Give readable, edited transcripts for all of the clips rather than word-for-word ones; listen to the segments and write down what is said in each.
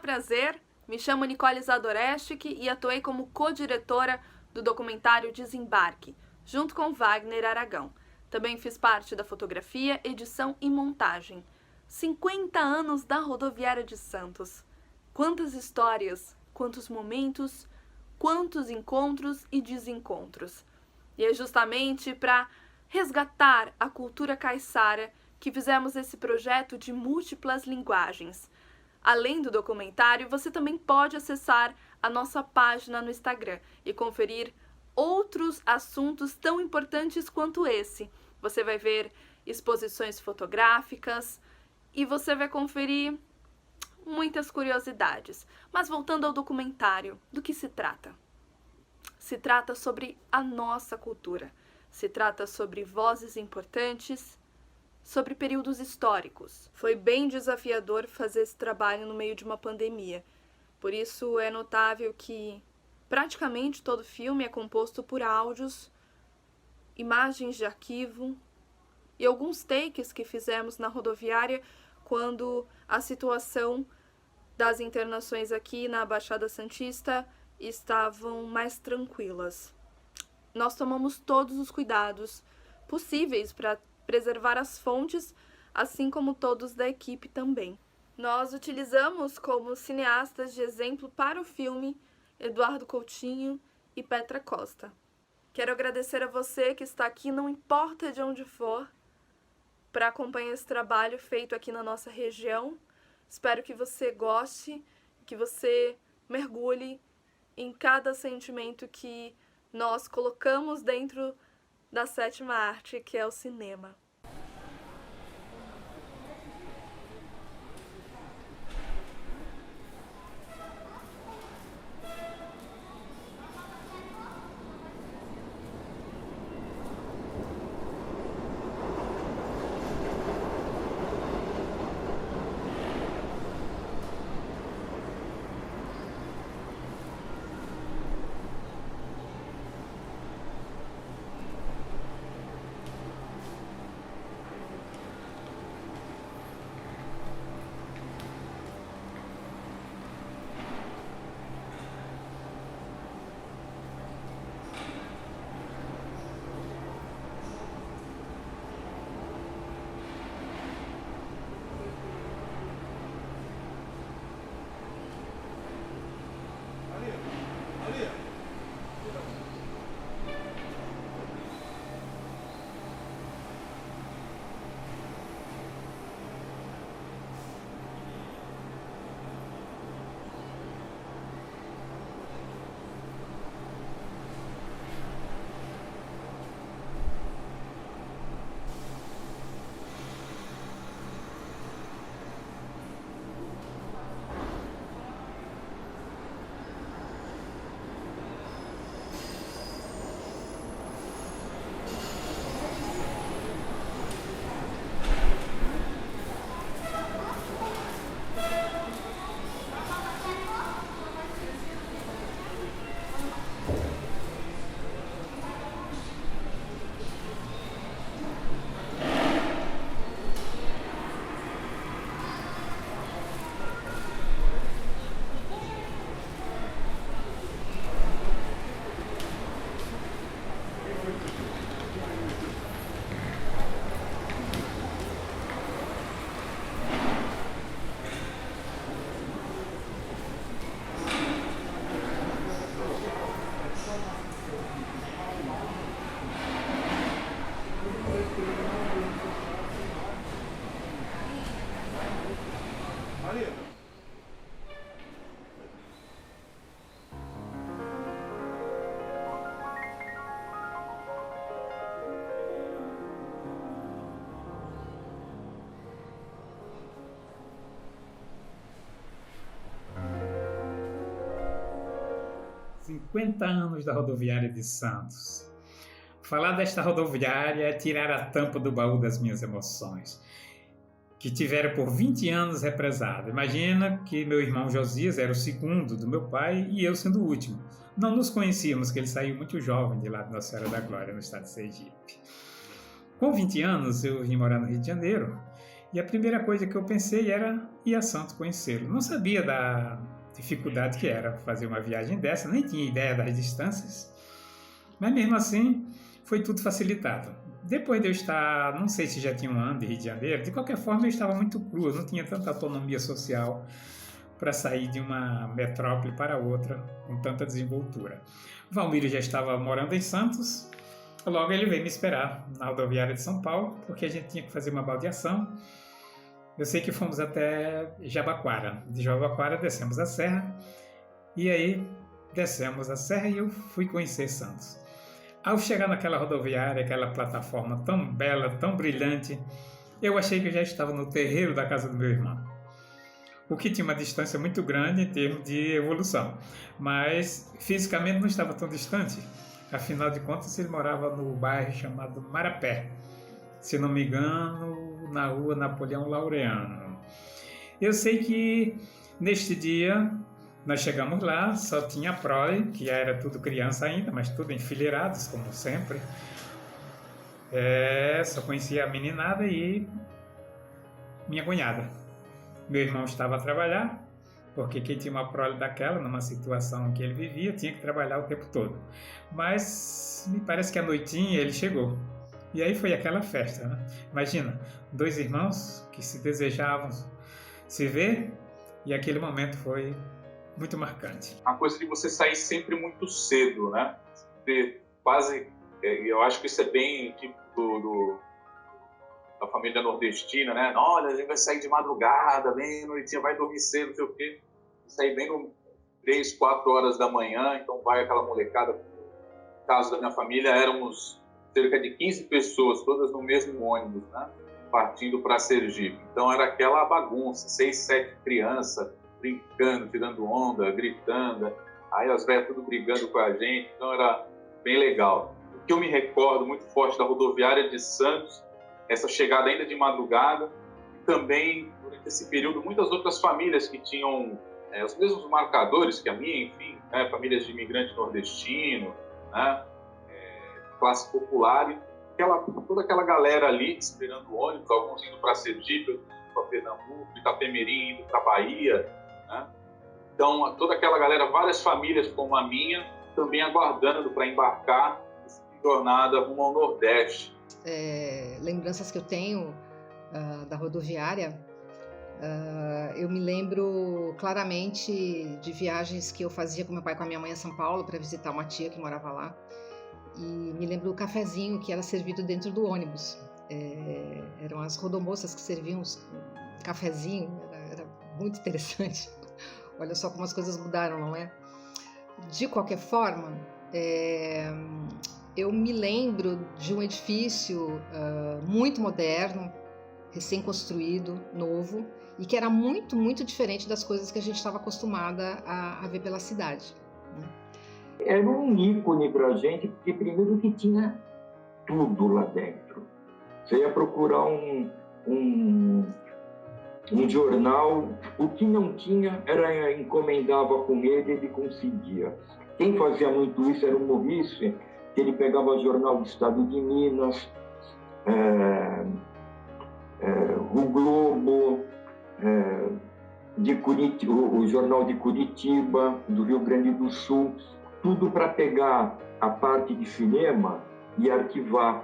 prazer, me chamo Nicole Zadorestic e atuei como co-diretora do documentário Desembarque, junto com Wagner Aragão. Também fiz parte da fotografia, edição e montagem. 50 anos da Rodoviária de Santos. Quantas histórias, quantos momentos, quantos encontros e desencontros. E é justamente para resgatar a cultura caiçara que fizemos esse projeto de múltiplas linguagens. Além do documentário, você também pode acessar a nossa página no Instagram e conferir outros assuntos tão importantes quanto esse. Você vai ver exposições fotográficas e você vai conferir muitas curiosidades. Mas voltando ao documentário, do que se trata? Se trata sobre a nossa cultura. Se trata sobre vozes importantes, sobre períodos históricos. Foi bem desafiador fazer esse trabalho no meio de uma pandemia. Por isso é notável que praticamente todo filme é composto por áudios, imagens de arquivo e alguns takes que fizemos na rodoviária quando a situação das internações aqui na Baixada Santista estavam mais tranquilas. Nós tomamos todos os cuidados possíveis para preservar as fontes, assim como todos da equipe também. Nós utilizamos como cineastas de exemplo para o filme Eduardo Coutinho e Petra Costa. Quero agradecer a você que está aqui, não importa de onde for, para acompanhar esse trabalho feito aqui na nossa região. Espero que você goste, que você mergulhe em cada sentimento que nós colocamos dentro da sétima arte, que é o cinema. Cinquenta anos da rodoviária de Santos. Falar desta rodoviária é tirar a tampa do baú das minhas emoções, que tiveram por 20 anos represada. Imagina que meu irmão Josias era o segundo do meu pai e eu sendo o último. Não nos conhecíamos, que ele saiu muito jovem de lá de Nossa Senhora da Glória, no estado de Sergipe. Com 20 anos, eu vim morar no Rio de Janeiro E a primeira coisa que eu pensei era ir a Santos conhecê-lo. Não sabia da dificuldade que era fazer uma viagem dessa, nem tinha ideia das distâncias, mas mesmo assim foi tudo facilitado. Depois de eu estar, não sei se já tinha um ano de Rio de Janeiro, de qualquer forma eu estava muito cru, eu não tinha tanta autonomia social para sair de uma metrópole para outra com tanta desenvoltura. O Valmírio já estava morando em Santos, logo ele veio me esperar na rodoviária de São Paulo, porque a gente tinha que fazer uma baldeação. Eu sei que fomos até Jabaquara. De Jabaquara descemos a serra, e aí descemos a serra e eu fui conhecer Santos. Ao chegar naquela rodoviária, aquela plataforma tão bela, tão brilhante, eu achei que eu já estava no terreiro da casa do meu irmão. O que tinha uma distância muito grande em termos de evolução, mas fisicamente não estava tão distante. Afinal de contas, ele morava no bairro chamado Marapé, se não me engano, na rua Napoleão Laureano. Eu sei que neste dia nós chegamos lá, só tinha a prole, que era tudo criança ainda, mas tudo enfileirados, como sempre. Só conhecia a meninada e minha cunhada. Meu irmão estava a trabalhar, porque quem tinha uma prole daquela, numa situação que ele vivia, tinha que trabalhar o tempo todo. Mas me parece que à noitinha ele chegou. E aí foi aquela festa, né? Imagina, 2 irmãos que se desejavam se ver, e aquele momento foi muito marcante. A coisa de você sair sempre muito cedo, né? Quase, eu acho que isso é bem tipo da família nordestina, né? Olha, a gente vai sair de madrugada, bem noitinha, vai dormir cedo, não sei o quê. Sair bem no 3, 4 horas da manhã, então vai aquela molecada. No caso da minha família, éramos cerca de 15 pessoas, todas no mesmo ônibus, né? Partindo para Sergipe. Então era aquela bagunça, 6, 7 crianças brincando, tirando onda, gritando. Aí as velhas tudo brigando com a gente, então era bem legal. O que eu me recordo muito forte da rodoviária de Santos, essa chegada ainda de madrugada, e também, durante esse período, muitas outras famílias que tinham os mesmos marcadores que a minha, enfim, né? Famílias de imigrante nordestino, né? Classe popular, e toda aquela galera ali esperando o ônibus, alguns indo para Sergipe, outros indo para Pernambuco, Itapemirim indo para Bahia, né? Então, toda aquela galera, várias famílias como a minha, também aguardando para embarcar essa jornada rumo ao Nordeste. Lembranças que eu tenho da rodoviária, eu me lembro claramente de viagens que eu fazia com meu pai e com a minha mãe a São Paulo para visitar uma tia que morava lá. E me lembro do cafezinho que era servido dentro do ônibus. Eram as rodomoças que serviam cafezinho, era muito interessante. Olha só como as coisas mudaram, não é? De qualquer forma, eu me lembro de um edifício muito moderno, recém-construído, novo, e que era muito, muito diferente das coisas que a gente estava acostumada a ver pela cidade, né? Era um ícone para a gente, porque primeiro que tinha tudo lá dentro. Você ia procurar um jornal, o que não tinha, encomendava com ele conseguia. Quem fazia muito isso era o Maurice, que ele pegava o jornal do Estado de Minas, o Globo, o jornal de Curitiba, do Rio Grande do Sul, tudo para pegar a parte de cinema e arquivar,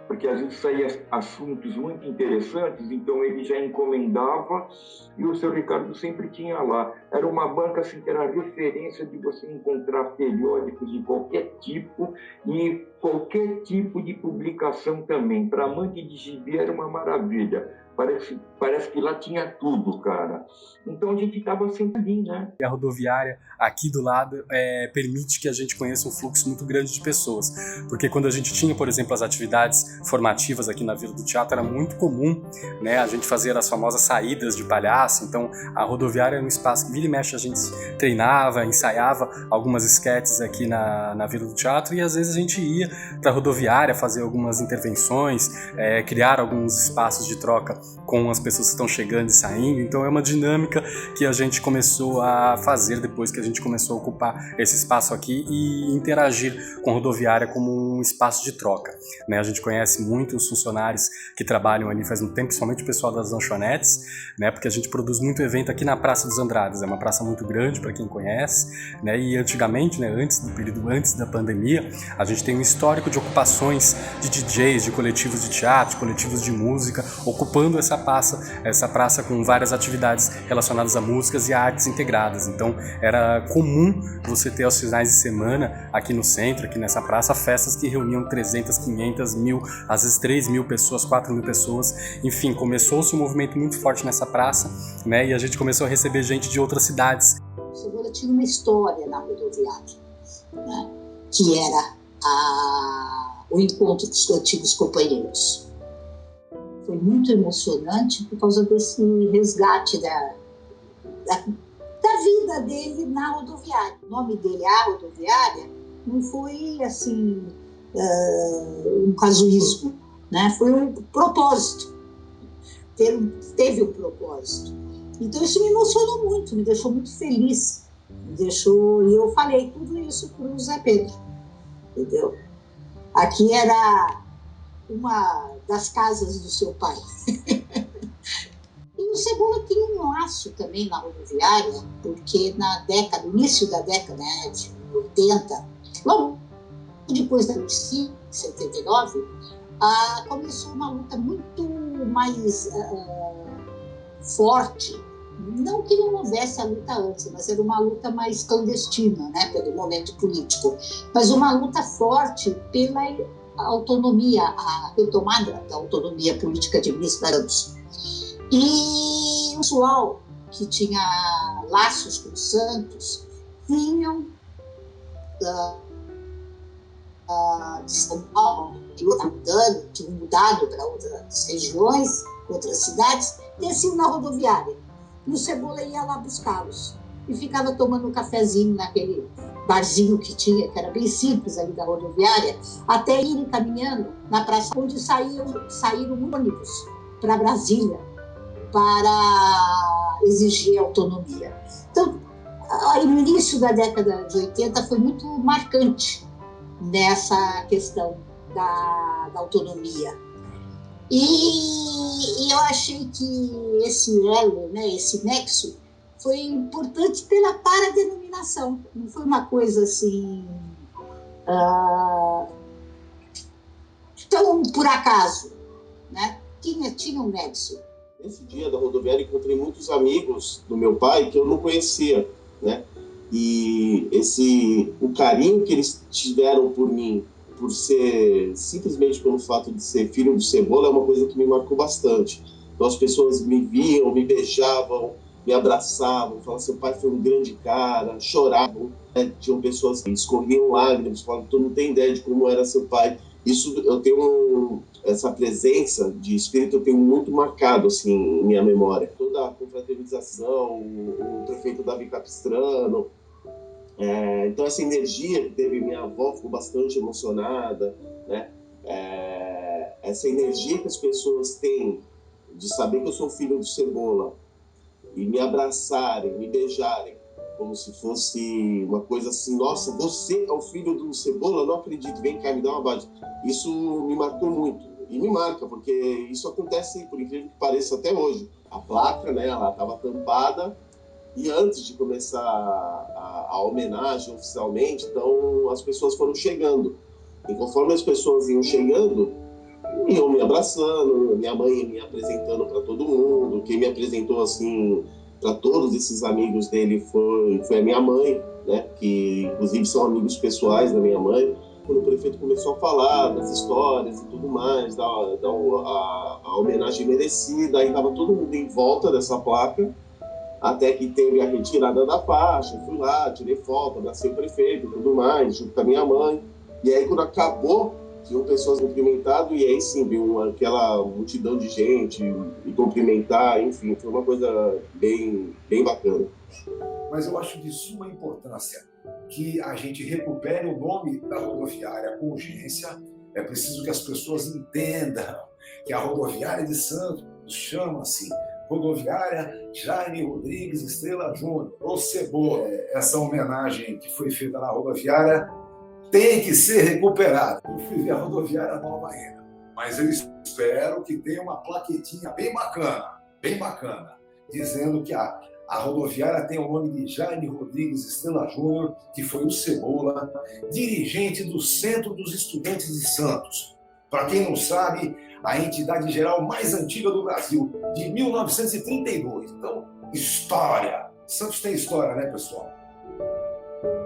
porque às vezes saía assuntos muito interessantes, então ele já encomendava e o seu Ricardo sempre tinha lá. Era uma banca assim, que era referência de você encontrar periódicos de qualquer tipo e qualquer tipo de publicação também. Para amante de gibi era uma maravilha. Parece que lá tinha tudo, cara. Então a gente estava sempre ali, né? A rodoviária aqui do lado permite que a gente conheça um fluxo muito grande de pessoas. Porque quando a gente tinha, por exemplo, as atividades formativas aqui na Vila do Teatro, era muito comum, né, a gente fazer as famosas saídas de palhaço. Então a rodoviária era um espaço que vira e mexe a gente treinava, ensaiava algumas esquetes aqui na Vila do Teatro, e às vezes a gente ia pandemia para a rodoviária fazer algumas intervenções, criar alguns espaços de troca com as pessoas que estão chegando e saindo. Então é uma dinâmica que a gente começou a fazer depois que a gente começou a ocupar esse espaço aqui e interagir com a rodoviária como um espaço de troca, né? A gente conhece muitos funcionários que trabalham ali faz um tempo, principalmente o pessoal das lanchonetes, né? Porque a gente produz muito evento aqui na Praça dos Andrades, é uma praça muito grande para quem conhece, né? E antigamente, né, antes da pandemia, a gente tem um histórico de ocupações de DJs, de coletivos de teatro, de coletivos de música, ocupando essa praça com várias atividades relacionadas a músicas e a artes integradas. Então era comum você ter aos finais de semana aqui no centro, aqui nessa praça, festas que reuniam 300, 500, 1000, às vezes 3.000 pessoas, 4.000 pessoas. Enfim, começou-se um movimento muito forte nessa praça, né? E a gente começou a receber gente de outras cidades. Segura tinha uma história na rodoviária, né? Que era o encontro com os antigos companheiros. Foi muito emocionante por causa desse resgate da vida dele na rodoviária. O nome dele, a rodoviária, não foi assim um casuísmo, né? Foi um propósito. Teve um propósito. Então isso me emocionou muito, me deixou muito feliz. E eu falei tudo isso para o Zé Pedro, entendeu? Aqui era uma das casas do seu pai. E o Cebola tem um laço também na rodoviária, porque no início da década, né, de 80, logo depois da 79, começou uma luta muito mais forte. Não que não houvesse a luta antes, mas era uma luta mais clandestina, né, pelo momento político, mas uma luta forte pela autonomia, a retomada da autonomia política de administrativos. E o pessoal que tinha laços com o Santos vinham de São Paulo, tinham mudado para outras regiões, outras cidades, desciam na rodoviária. E o Cebola ia lá buscá-los e ficava tomando um cafezinho naquele barzinho que tinha, que era bem simples ali da rodoviária, até irem caminhando na praça onde saíram ônibus para Brasília para exigir autonomia. Então, o início da década de 80 foi muito marcante nessa questão da autonomia. E eu achei que esse elo, né, esse nexo, foi importante pela paradenominação. Não foi uma coisa assim tão por acaso, né? Tinha um nexo. Nesse dia da rodoviária encontrei muitos amigos do meu pai que eu não conhecia, né? E o carinho que eles tiveram por mim, por ser simplesmente pelo fato de ser filho do Cebola, é uma coisa que me marcou bastante. Então as pessoas me viam, me beijavam, me abraçavam, falavam: seu pai foi um grande cara, choravam, né? Tinham pessoas que escorriam lágrimas, falavam: tu não tem ideia de como era seu pai. Isso eu tenho essa presença de espírito eu tenho muito marcado assim em minha memória. Toda a confraternização, o prefeito Davi Capistrano. Então essa energia que teve, minha avó ficou bastante emocionada, né? Essa energia que as pessoas têm de saber que eu sou filho do Cebola e me abraçarem, me beijarem, como se fosse uma coisa assim: nossa, você é o filho do Cebola? Não acredito, vem cá, me dá uma base. Isso me marcou muito e me marca, porque isso acontece, por incrível que pareça, até hoje. A placa, né, ela estava tampada. E antes de começar a homenagem oficialmente, então as pessoas foram chegando. E conforme as pessoas iam chegando, iam me abraçando, minha mãe ia me apresentando para todo mundo. Quem me apresentou assim para todos esses amigos dele foi a minha mãe, né? Que inclusive são amigos pessoais da minha mãe. Quando o prefeito começou a falar das histórias e tudo mais, a homenagem merecida, aí estava todo mundo em volta dessa placa. Até que teve a retirada da faixa, fui lá, tirei foto, abracei o prefeito e tudo mais, junto com a minha mãe. E aí, quando acabou, tinham pessoas cumprimentando, e aí sim, viu aquela multidão de gente e cumprimentar, enfim, foi uma coisa bem bacana. Mas eu acho de suma importância que a gente recupere o nome da rodoviária com urgência. É preciso que as pessoas entendam que a rodoviária de Santos chama-se Rodoviária Jaime Rodrigues Estrela Júnior, ou Cebola. Essa homenagem que foi feita na rodoviária tem que ser recuperada. Eu fui ver a rodoviária nova ainda, mas eu espero que tenha uma plaquetinha bem bacana, dizendo que a rodoviária tem o nome de Jaime Rodrigues Estrela Júnior, que foi o Cebola, dirigente do Centro dos Estudantes de Santos. Para quem não sabe, a entidade geral mais antiga do Brasil, de 1932. Então, história. Santos tem história, né, pessoal?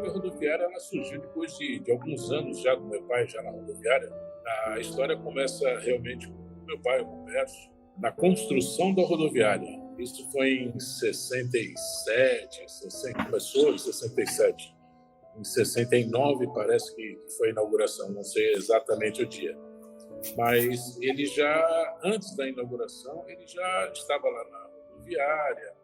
A rodoviária ela surgiu depois de alguns anos já do meu pai, já na rodoviária. A história começa realmente com meu pai, o Roberto, na construção da rodoviária. Isso foi em 67, começou em 67. Em 69 parece que foi a inauguração, não sei exatamente o dia. Mas ele já, antes da inauguração, ele já estava lá na rodoviária,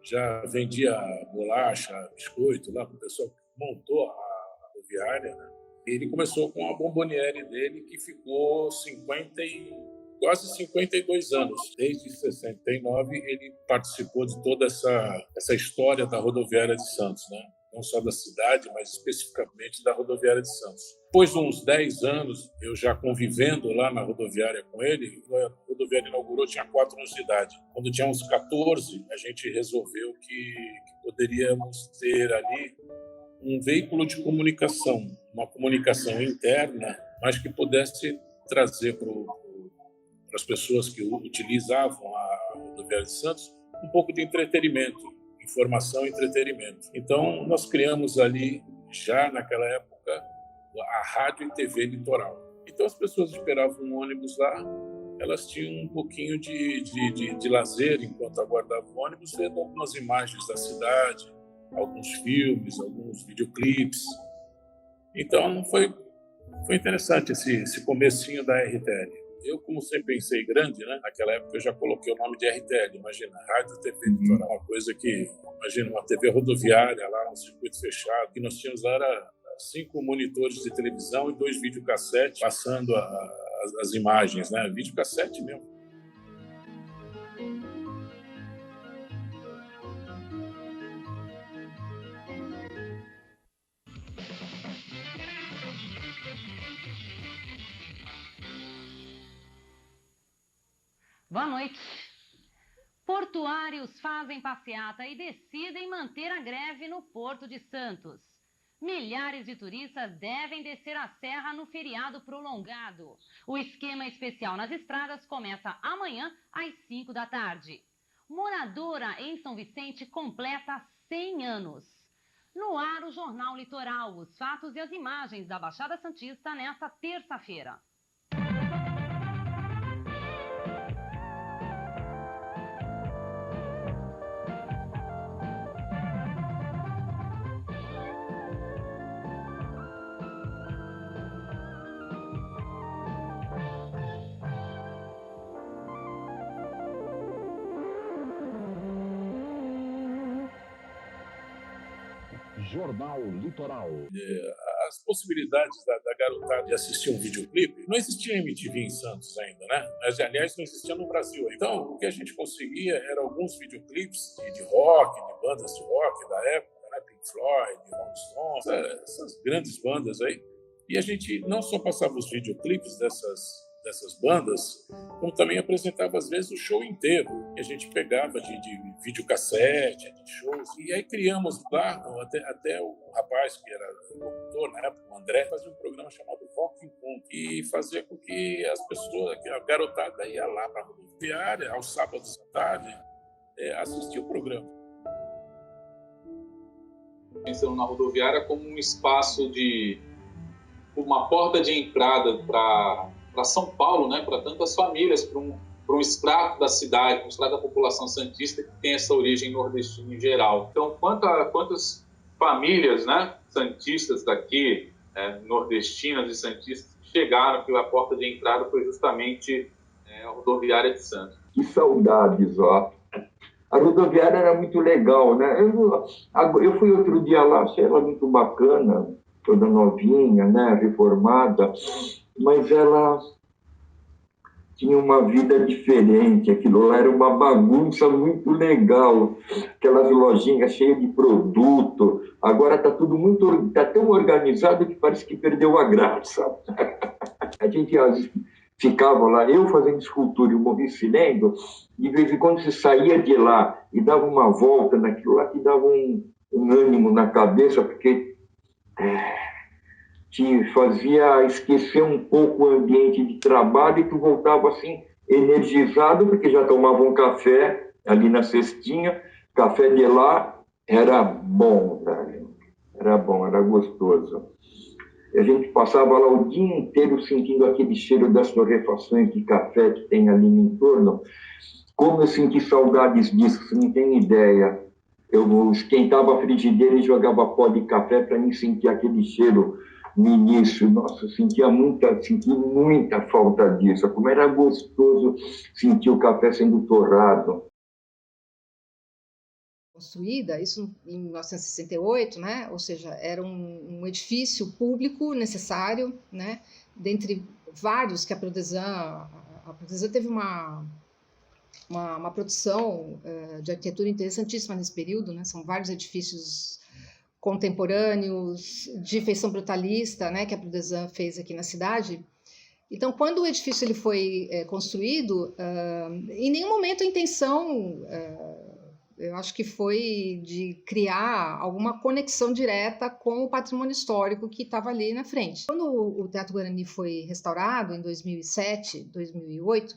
já vendia bolacha, biscoito lá para o pessoal que montou a rodoviária, né? Ele começou com a bomboniere dele, que ficou quase 52 anos. Desde 69 ele participou de toda essa história da rodoviária de Santos, né? Não só da cidade, mas especificamente da rodoviária de Santos. Depois de uns 10 anos, eu já convivendo lá na rodoviária com ele, a rodoviária inaugurou, tinha 4 anos de idade. Quando tinha uns 14, a gente resolveu que poderíamos ter ali um veículo de comunicação, uma comunicação interna, mas que pudesse trazer para as pessoas que utilizavam a rodoviária de Santos um pouco de entretenimento, informação e entretenimento. Então, nós criamos ali, já naquela época, a Rádio e TV Litoral. Então, as pessoas esperavam um ônibus lá, elas tinham um pouquinho de lazer enquanto aguardavam o ônibus, vendo algumas imagens da cidade, alguns filmes, alguns videoclipes. Então, foi interessante esse comecinho da RTL. Eu, como sempre pensei grande, né? Naquela época eu já coloquei o nome de RTL, imagina, Rádio TV Litoral, uma coisa que, imagina, uma TV rodoviária lá, um circuito fechado, que nós tínhamos lá era 5 monitores de televisão e 2 videocassetes passando as imagens, né? Videocassete mesmo. Boa noite. Portuários fazem passeata e decidem manter a greve no Porto de Santos. Milhares de turistas devem descer a serra no feriado prolongado. O esquema especial nas estradas começa amanhã às 5 da tarde. Moradora em São Vicente completa 100 anos. No ar, o Jornal Litoral, os fatos e as imagens da Baixada Santista nesta terça-feira. Jornal Litoral. As possibilidades da garotada de assistir um videoclipe, não existia MTV em Santos ainda, né? Mas, aliás, não existia no Brasil. Então, o que a gente conseguia eram alguns videoclipes de rock, de bandas de rock da época, né? Pink Floyd, Rolling Stones, essas grandes bandas aí. E a gente não só passava os videoclipes dessas bandas, como também apresentava, às vezes, o show inteiro. E a gente pegava de videocassete, de shows. E aí criamos lá, até o rapaz que era locutor na época, o André, fazia um programa chamado Rock em Ponto. E fazia com que as pessoas, a garotada ia lá para a rodoviária, aos sábados à tarde, assistir o programa. Pensando na rodoviária como um espaço uma porta de entrada para São Paulo, né, para tantas famílias, para um extrato da cidade, um extrato da população santista que tem essa origem nordestina em geral. Então, quantas famílias, né, santistas daqui, nordestinas e santistas, chegaram que a porta de entrada foi justamente a rodoviária de Santos. Que saudades, ó. A rodoviária era muito legal, né? Eu fui outro dia lá, achei ela muito bacana, toda novinha, né? Reformada, mas ela tinha uma vida diferente. Aquilo lá era uma bagunça muito legal. Aquelas lojinhas cheias de produto. Agora está tudo tá tão organizado que parece que perdeu a graça. A gente ficava lá, eu fazendo escultura e o Maurício lendo, de vez em quando você saía de lá e dava uma volta naquilo lá que dava um ânimo na cabeça, porque te fazia esquecer um pouco o ambiente de trabalho e tu voltava assim energizado, porque já tomava um café ali na cestinha, café de lá era bom, velho. Era bom, era gostoso. E a gente passava lá o dia inteiro sentindo aquele cheiro das torrefações de café que tem ali no entorno. Como eu senti saudades disso, você não tem ideia. Eu esquentava a frigideira e jogava pó de café para mim sentir aquele cheiro no início. Nossa, eu senti muita falta disso. Como era gostoso sentir o café sendo torrado. Construída, isso em 1968, né? Ou seja, era um edifício público necessário, né? Dentre vários que a Prodesan teve uma produção de arquitetura interessantíssima nesse período, né? São vários edifícios contemporâneos de feição brutalista, né? Que a Prodesan fez aqui na cidade. Então, quando o edifício ele foi construído, em nenhum momento a intenção eu acho que foi de criar alguma conexão direta com o patrimônio histórico que estava ali na frente. Quando o Teatro Guarani foi restaurado, em 2007, 2008,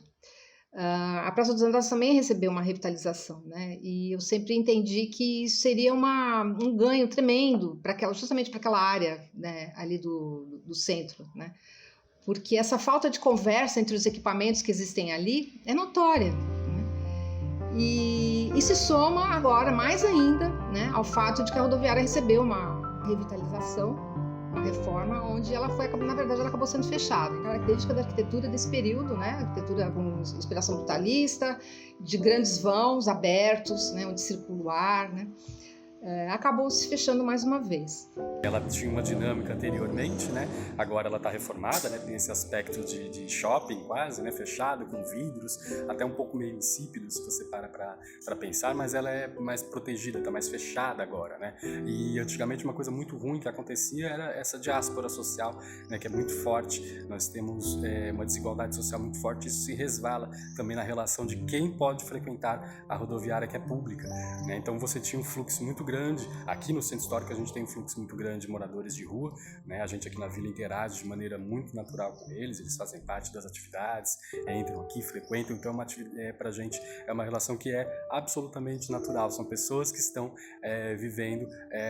a Praça dos Andradas também recebeu uma revitalização, né? E eu sempre entendi que isso seria um ganho tremendo justamente para aquela área, né, ali do centro, né? Porque essa falta de conversa entre os equipamentos que existem ali é notória. E se soma agora, mais ainda, né, ao fato de que a rodoviária recebeu uma revitalização, uma reforma, onde ela na verdade, ela acabou sendo fechada. A característica da arquitetura desse período, né, arquitetura com inspiração brutalista, de grandes vãos abertos, né, onde circula o ar, né, acabou se fechando mais uma vez. Ela tinha uma dinâmica anteriormente, né? Agora ela está reformada, né? Tem esse aspecto de shopping quase, né? Fechado, com vidros, até um pouco meio insípido se você para pensar, mas ela é mais protegida, está mais fechada agora, né? E antigamente uma coisa muito ruim que acontecia era essa diáspora social, né? Que é muito forte. Nós temos uma desigualdade social muito forte, isso se resvala também na relação de quem pode frequentar a rodoviária que é pública, né? Então você tinha um fluxo muito grande. Aqui no Centro Histórico a gente tem um fluxo muito grande de moradores de rua, né? A gente aqui na Vila interage de maneira muito natural com eles fazem parte das atividades, entram aqui, frequentam, então pra gente é uma relação que é absolutamente natural, são pessoas que estão vivendo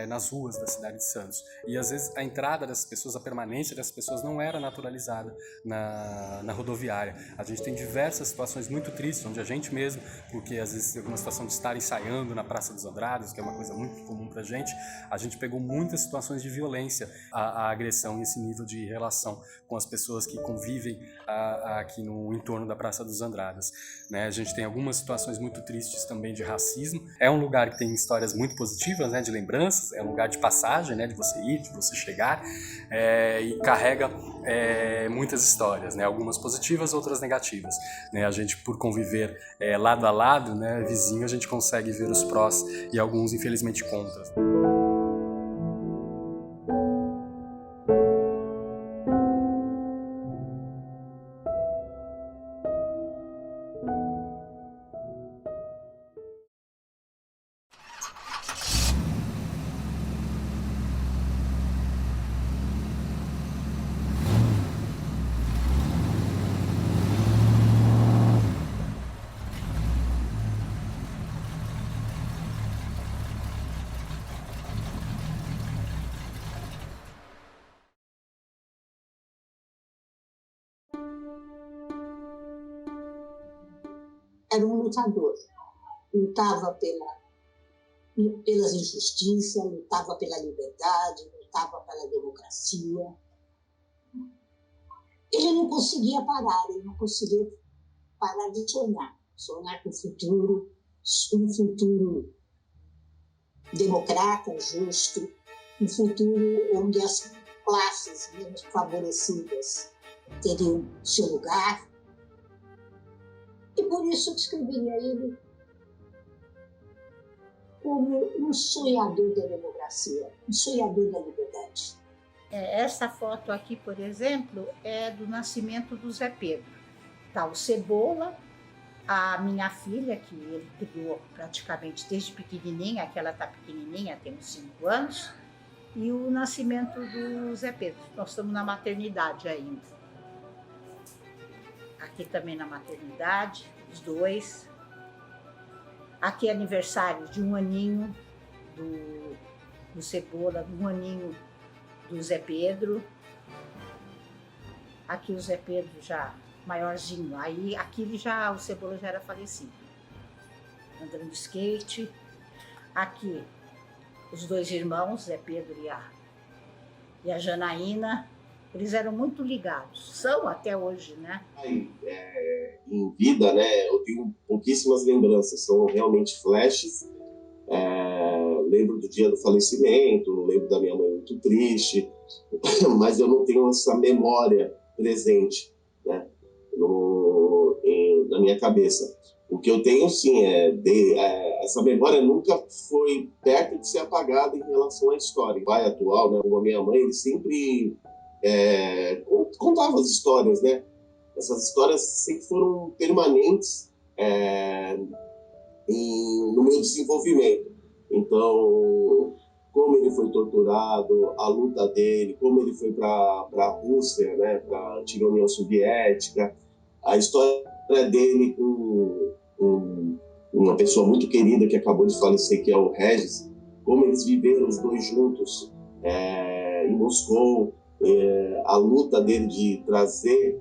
nas ruas da cidade de Santos, e às vezes a entrada dessas pessoas, a permanência dessas pessoas não era naturalizada na rodoviária. A gente tem diversas situações muito tristes, onde a gente mesmo, porque às vezes tem uma situação de estar ensaiando na Praça dos Andradas, que é uma coisa muito comum pra gente, a gente pegou muitas situações de violência, a agressão e esse nível de relação com as pessoas que convivem aqui no entorno da Praça dos Andradas, né? A gente tem algumas situações muito tristes também de racismo. É um lugar que tem histórias muito positivas, né, de lembranças, é um lugar de passagem, né, de você ir, de você chegar, e carrega muitas histórias, né, algumas positivas, outras negativas, né? A gente, por conviver lado a lado, né, vizinho, a gente consegue ver os prós e alguns, infelizmente, contras. Era um lutador, lutava pelas injustiças, lutava pela liberdade, lutava pela democracia. Ele não conseguia parar de sonhar com o futuro, um futuro democrata, justo, um futuro onde as classes menos favorecidas teriam seu lugar. E por isso eu descreveria ele como um sonhador da democracia, um sonhador da liberdade. Essa foto aqui, por exemplo, é do nascimento do Zé Pedro. Tá o Cebola, a minha filha, que ele criou praticamente desde pequenininha, que ela está pequenininha, tem uns 5 anos, e o nascimento do Zé Pedro. Nós estamos na maternidade ainda. Aqui também na maternidade, os dois. Aqui é aniversário de 1 aninho do Cebola, 1 aninho do Zé Pedro. Aqui o Zé Pedro já maiorzinho. Aí aqui o Cebola já era falecido. Andando de skate. Aqui os 2 irmãos, Zé Pedro e a Janaína. Eles eram muito ligados, são até hoje, né? Em vida, né, eu tenho pouquíssimas lembranças, são realmente flashes. Lembro do dia do falecimento, lembro da minha mãe muito triste, mas eu não tenho essa memória presente, né, na minha cabeça. O que eu tenho, sim, essa memória nunca foi perto de ser apagada em relação à história. O pai atual, né, como a minha mãe, ele sempre contava as histórias, né? Essas histórias sempre foram permanentes no meu desenvolvimento. Então, como ele foi torturado, a luta dele, como ele foi para a Rússia, né, para a antiga União Soviética, a história dele com uma pessoa muito querida que acabou de falecer, que é o Regis, como eles viveram os dois juntos em Moscou, a luta dele de trazer,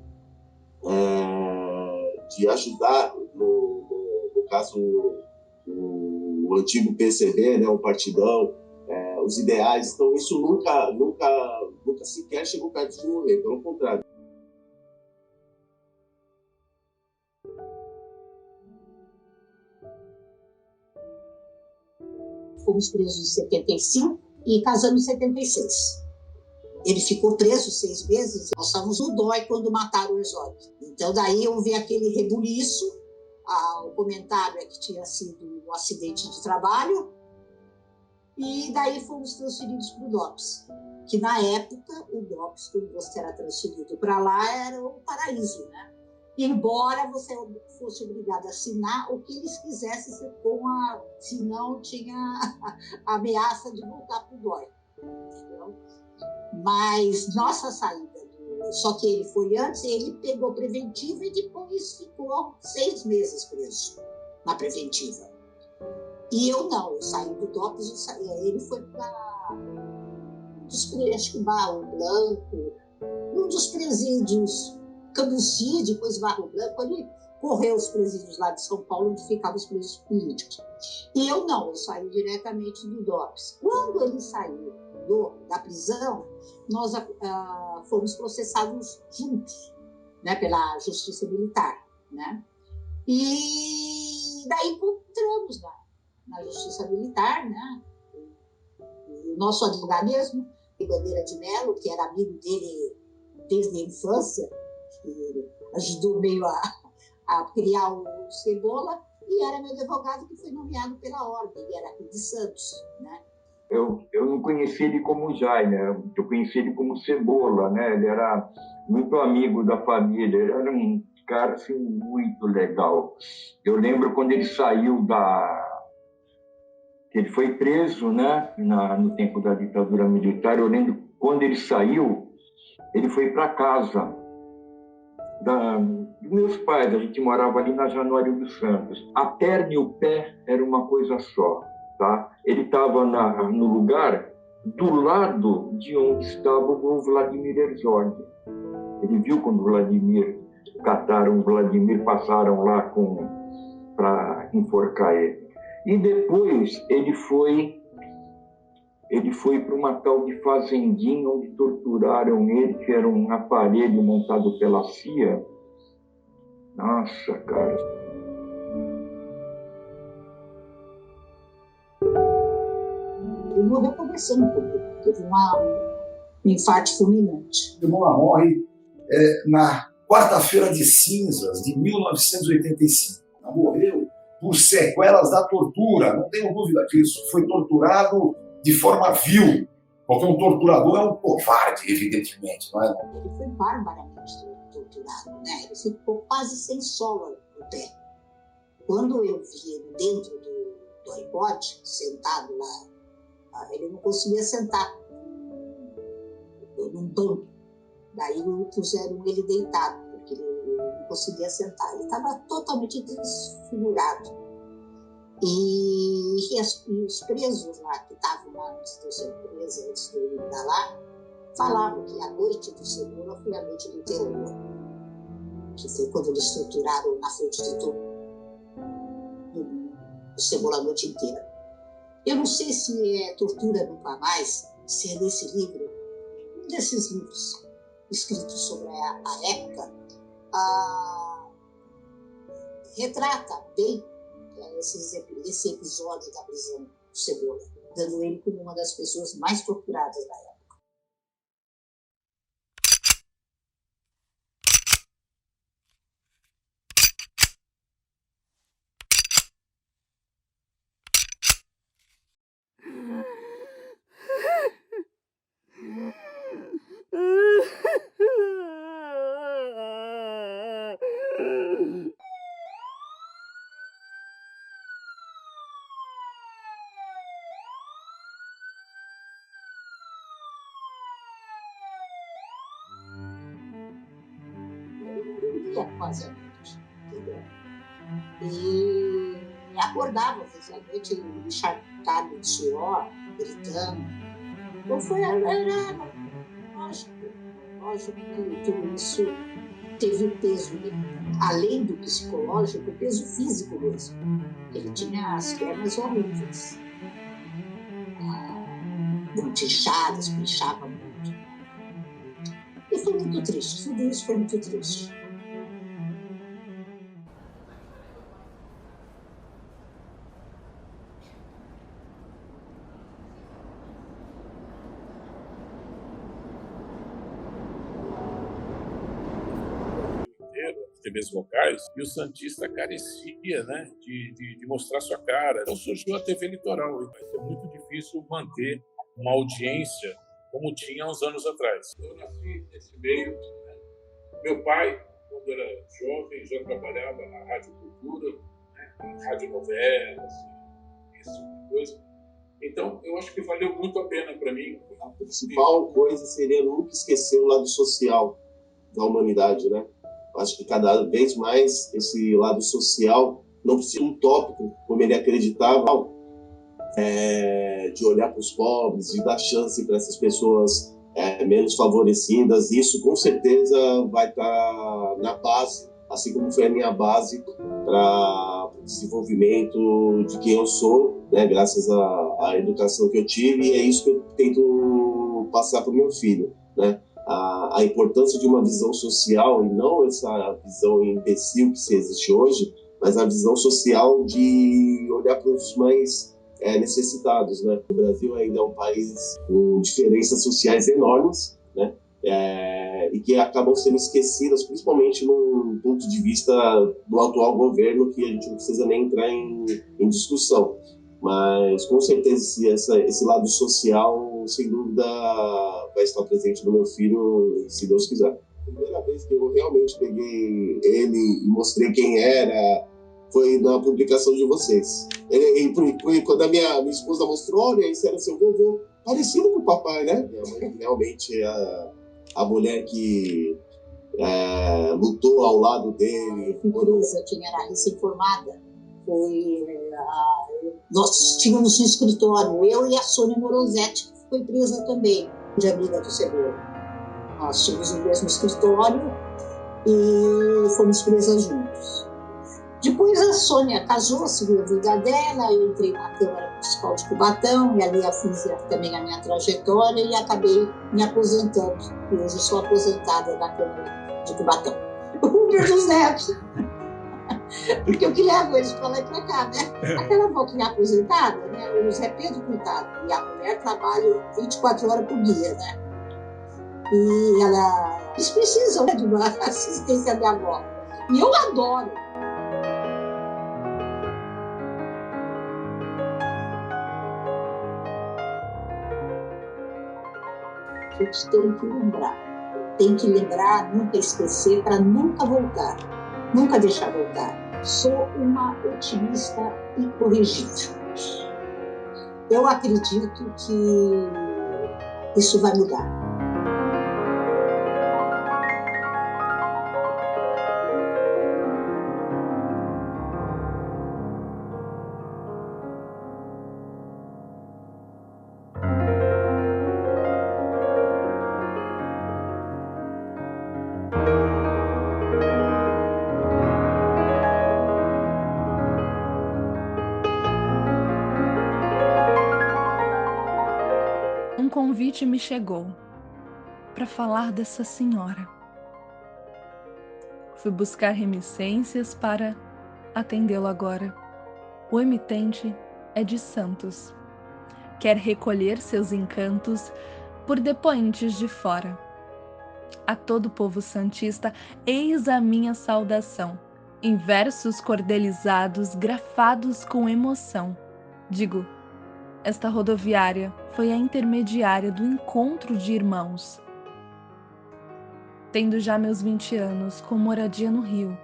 de ajudar, no caso, o antigo PCB, né, o Partidão, os ideais. Então, isso nunca sequer chegou perto de morrer, pelo contrário. Fomos presos em 75 e casamos em 76. Ele ficou preso 6 meses. Nós estávamos no DOI quando mataram o Herzog. Então, daí eu vi aquele rebuliço. O comentário é que tinha sido um acidente de trabalho. E daí fomos transferidos para o DOPS. Que na época, o DOPS, quando você era transferido para lá, era o paraíso, né? Embora você fosse obrigado a assinar o que eles quisessem, senão tinha a ameaça de voltar para o DOI. Entendeu? Mas nossa saída, só que ele foi antes, ele pegou preventiva e depois ficou 6 meses preso na preventiva. E eu não, eu saí do DOPS, ele foi para acho que Barro Branco, um dos presídios, Cambuci, depois Barro Branco, ele correu os presídios lá de São Paulo, onde ficavam os presos políticos. E eu não, eu saí diretamente do DOPS. Quando ele saiu da prisão, nós fomos processados juntos, né, pela Justiça Militar, né? E daí encontramos na Justiça Militar, né, o nosso advogado mesmo, Bandeira de Mello, que era amigo dele desde a infância, que ajudou meio a criar o Cebola, e era meu advogado que foi nomeado pela ordem, ele era aqui de Santos, né? Eu não conheci ele como Jaime, eu conheci ele como Cebola, né? Ele era muito amigo da família, ele era um cara assim, muito legal. Eu lembro quando ele saiu que ele foi preso, né? No tempo da ditadura militar, eu lembro quando ele saiu, ele foi para casa dos meus pais, a gente morava ali na Januário dos Santos. A perna e o pé era uma coisa só. Tá? Ele estava no lugar do lado de onde estava o Vladimir Herzog. Ele viu quando cataram o Vladimir, passaram lá para enforcar ele. E depois ele foi para uma tal de fazendinha onde torturaram ele, que era um aparelho montado pela CIA. Nossa, cara. Ele morreu conversando comigo. Teve um infarto fulminante. Ela morre na quarta-feira de cinzas de 1985. Ela morreu por sequelas da tortura, não tenho dúvida disso. Foi torturado de forma vil, porque um torturador é um covarde, evidentemente, não é? Ele foi barbaramente torturado, né? Ele ficou quase sem sola no pé. Quando eu vi ele dentro do iPod, sentado lá, ele não conseguia sentar num banco. Daí puseram ele deitado, porque ele não conseguia sentar. Ele estava totalmente desfigurado. E os presos lá, que estavam lá antes de eu ser presa, antes de eu ir para lá, falavam que a noite do Cebola foi a noite do terror. Que foi quando eles torturaram na fonte de tudo. O Cebola a noite inteira. Eu não sei se é Tortura Nunca Mais, se é desse livro, um desses livros escritos sobre a época, retrata bem esse episódio da prisão do Cebola, dando ele como uma das pessoas mais torturadas da época. Quase a noite, entendeu? E me acordava, fazia a noite encharcado de suor, gritando. Então era lógico que tudo isso teve um peso, além do psicológico, o peso físico mesmo. Ele tinha as pernas horríveis, muito inchadas, pinchava muito. E foi muito triste, tudo isso foi muito triste. TVs locais, e o santista carecia, né, de mostrar sua cara. Então surgiu a TV Litoral. Vai ser muito difícil manter uma audiência como tinha uns anos atrás. Eu nasci nesse meio. Né? Meu pai, quando era jovem, já trabalhava na Rádio Cultura, né, na Rádio Novela, assim, esse tipo de coisa. Então, eu acho que valeu muito a pena para mim. A principal coisa seria nunca esquecer o lado social da humanidade, né? Acho que cada vez mais esse lado social não precisa um tópico, como ele acreditava, de olhar para os pobres, de dar chance para essas pessoas menos favorecidas. Isso com certeza vai estar na base, assim como foi a minha base para o desenvolvimento de quem eu sou, né, graças à educação que eu tive, e é isso que eu tento passar para o meu filho, né? A importância de uma visão social, e não essa visão imbecil que existe hoje, mas a visão social de olhar para os mais necessitados, né? O Brasil ainda é um país com diferenças sociais enormes, né? E que acabam sendo esquecidas, principalmente no ponto de vista do atual governo, que a gente não precisa nem entrar em discussão. Mas, com certeza, esse lado social, sem dúvida, vai estar presente no meu filho, se Deus quiser. A primeira vez que eu realmente peguei ele e mostrei quem era foi na publicação de vocês. Quando a minha esposa mostrou, olha, esse era seu vovô, parecido com o papai, né? Minha mãe realmente é a mulher que lutou ao lado dele. Presa, quem era recém-formada, nós tínhamos um escritório, eu e a Sônia Morosetti, que foi presa também, de amiga do Cebola. Nós tínhamos o mesmo escritório e fomos presas juntos. Depois a Sônia casou, seguiu a vida dela, eu entrei na Câmara Municipal de Cubatão e ali eu fiz também a minha trajetória e acabei me aposentando. E hoje eu sou aposentada da Câmara de Cubatão. O Uber dos Netos. Porque eu que levo eles para lá e para cá, né? Aquela avó que é aposentada, né? O Zé Pedro, coitado, e a mulher trabalha 24 horas por dia, né? E eles precisam, né, de uma assistência da avó. E eu adoro. A gente tem que lembrar, nunca esquecer, para nunca voltar, nunca deixar voltar. Sou uma otimista incorrigível. Eu acredito que isso vai mudar. Um convite me chegou para falar dessa senhora. Fui buscar remissências para atendê-lo agora. O emitente é de Santos. Quer recolher seus encantos por depoentes de fora. A todo o povo santista, eis a minha saudação, em versos cordelizados, grafados com emoção. Digo, esta rodoviária foi a intermediária do encontro de irmãos. Tendo já meus 20 anos, com moradia no Rio,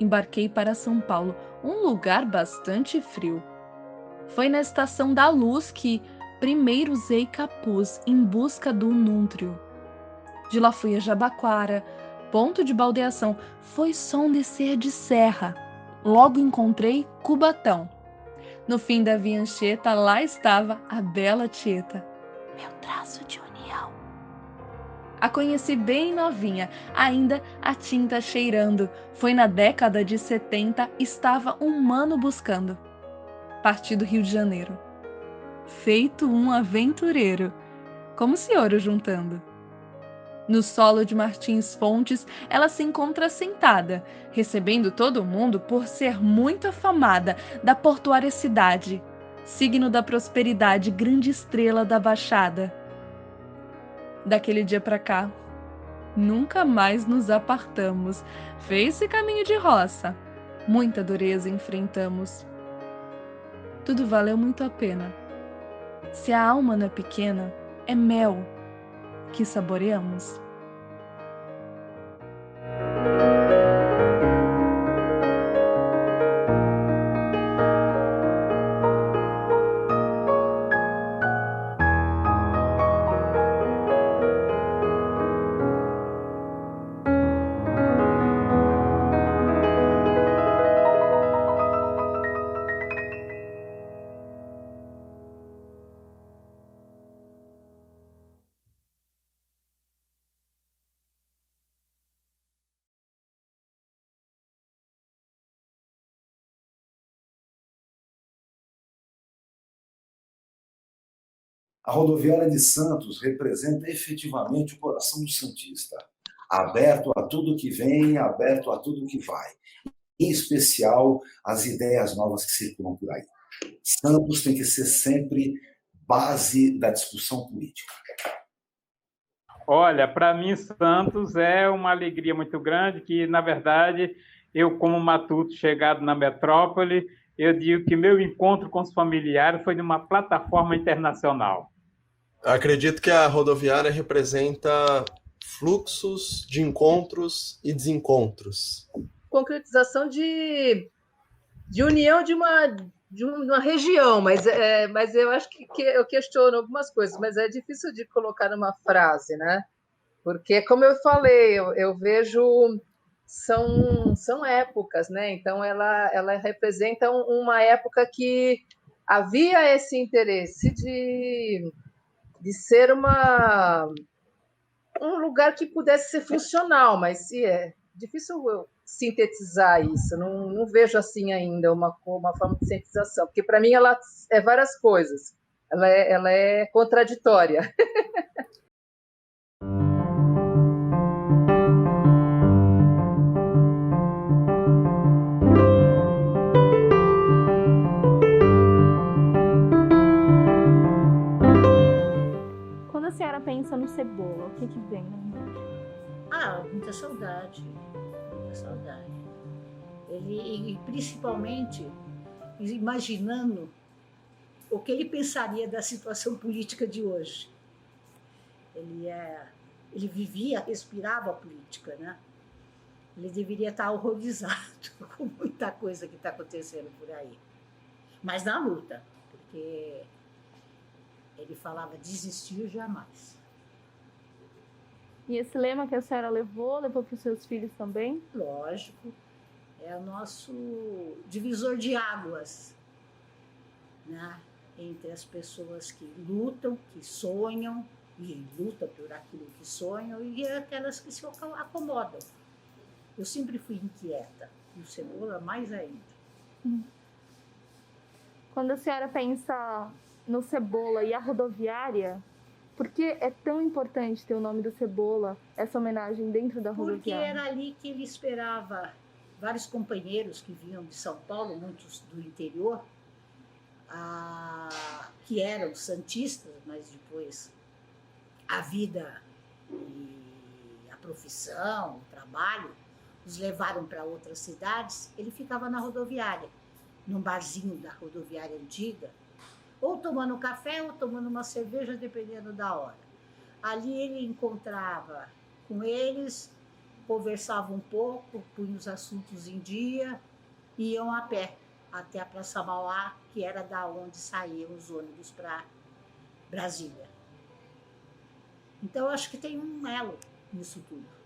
embarquei para São Paulo, um lugar bastante frio. Foi na Estação da Luz que primeiro usei capuz em busca do núntrio. De lá fui a Jabaquara, ponto de baldeação. Foi só um descer de serra. Logo encontrei Cubatão. No fim da Via Anchieta, lá estava a bela Tieta, meu traço de união. A conheci bem novinha, ainda a tinta cheirando. Foi na década de 70, estava um mano buscando. Parti do Rio de Janeiro, feito um aventureiro, como se ouro juntando. No solo de Martins Fontes, ela se encontra sentada, recebendo todo mundo por ser muito afamada da portuária cidade, signo da prosperidade, grande estrela da Baixada. Daquele dia pra cá, nunca mais nos apartamos. Fez-se caminho de roça, muita dureza enfrentamos. Tudo valeu muito a pena. Se a alma não é pequena, é mel que saboreamos. A rodoviária de Santos representa efetivamente o coração do santista, aberto a tudo que vem, aberto a tudo que vai, em especial as ideias novas que circulam por aí. Santos tem que ser sempre base da discussão política. Olha, para mim, Santos é uma alegria muito grande, que, na verdade, eu, como matuto chegado na metrópole, eu digo que meu encontro com os familiares foi numa plataforma internacional. Acredito que a rodoviária representa fluxos de encontros e desencontros. Concretização de união de uma região, mas eu acho que eu questiono algumas coisas, mas é difícil de colocar numa frase, né? Porque, como eu falei, eu vejo são épocas, né? Então ela representa uma época que havia esse interesse de ser um lugar que pudesse ser funcional, mas é difícil eu sintetizar isso. Não vejo assim ainda uma forma de sintetização, porque para mim ela é várias coisas. Ela é contraditória. e principalmente imaginando o que ele pensaria da situação política de hoje. Ele vivia, respirava a política, né? Ele deveria estar horrorizado com muita coisa que está acontecendo por aí. Mas na luta, porque ele falava desistir jamais. E esse lema que a senhora levou para os seus filhos também? Lógico, é o nosso divisor de águas, né? Entre as pessoas que lutam, que sonham, e lutam por aquilo que sonham, e aquelas que se acomodam. Eu sempre fui inquieta, e o Cebola mais ainda. Quando a senhora pensa no Cebola e a rodoviária, por que é tão importante ter o nome do Cebola, essa homenagem dentro da rodoviária? Porque era ali que ele esperava vários companheiros que vinham de São Paulo, muitos do interior, que eram santistas, mas depois a vida e a profissão, o trabalho, os levaram para outras cidades. Ele ficava na rodoviária, num barzinho da rodoviária antiga, ou tomando café ou tomando uma cerveja, dependendo da hora. Ali ele encontrava com eles, conversava um pouco, punha os assuntos em dia, e iam a pé até a Praça Mauá, que era da onde saíam os ônibus para Brasília. Então, eu acho que tem um elo nisso tudo.